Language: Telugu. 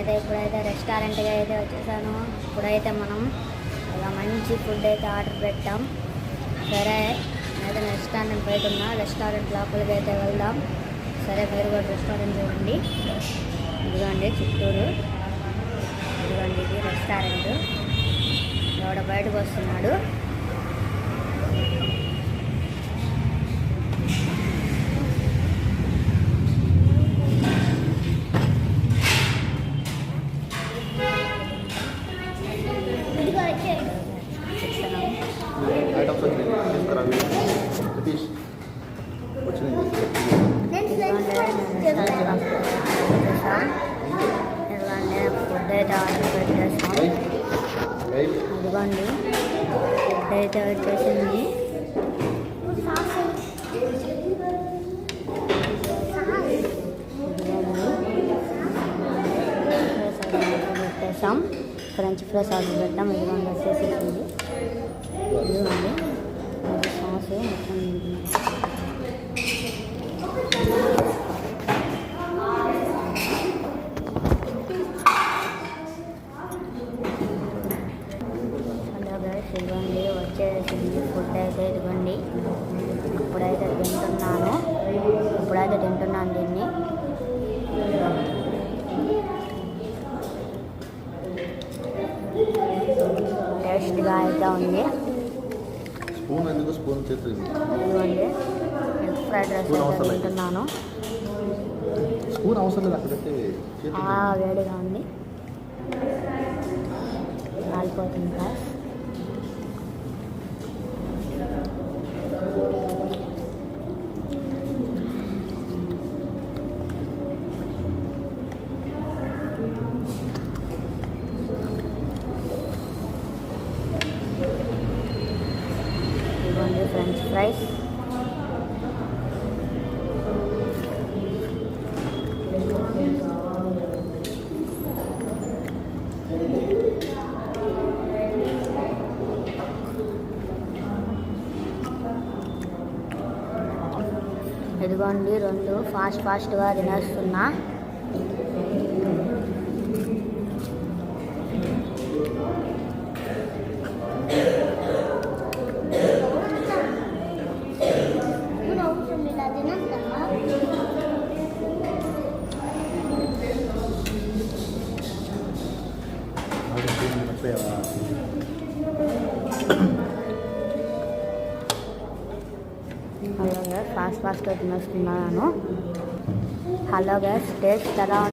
నేనైతే ఇప్పుడైతే రెస్టారెంట్కి అయితే వచ్చేసాను. ఇప్పుడైతే మనం అలా మంచి ఫుడ్ అయితే ఆర్డర్ పెట్టాం. సరే నేనైతే రెస్టారెంట్ బయట ఉన్నా, రెస్టారెంట్ లోపలికి అయితే వెళ్దాం. సరే మీరు కూడా రెస్టారెంట్ చూడండి. ఇదిగోండి చిత్తూరు, ఇదిగోండి ఇది రెస్టారెంట్. ఎవడ బయటకు వస్తున్నాడు. ఇలాంటి ఫుడ్ అయితే ఆర్డర్ పెట్టేసాం. ఇదిగోండి ఫుడ్ అయితే వచ్చేసింది. పెట్టేసాం. ఫ్రెంచ్ ఫ్రైస్ ఆర్డర్ పెట్టాం. ఇదిగోండి వచ్చేసేసింది. ఇదిగోండి సాస్ మొత్తం ఇదిగోండి వచ్చేసింది ఫుడ్ అయితే. ఇదిగోండి ఇప్పుడైతే తింటున్నాను దీన్ని. టేస్ట్గా అయితే ఉంది. ఇదిగోండి ఎగ్ ఫ్రైడ్ రైస్ అయితే తింటున్నాను. వేడిగా ఉంది, కాలిపోతుంది ఫ్రెండ్స్. ఫ్రెంచ్ ఫ్రైస్ ఇదిగోండి రెండు ఫాస్ట్గా తినేస్తున్నా. అలాగే ఫాస్ట్గా తినేస్తున్నాను. హలో గైస్, టేస్ట్ ఎలా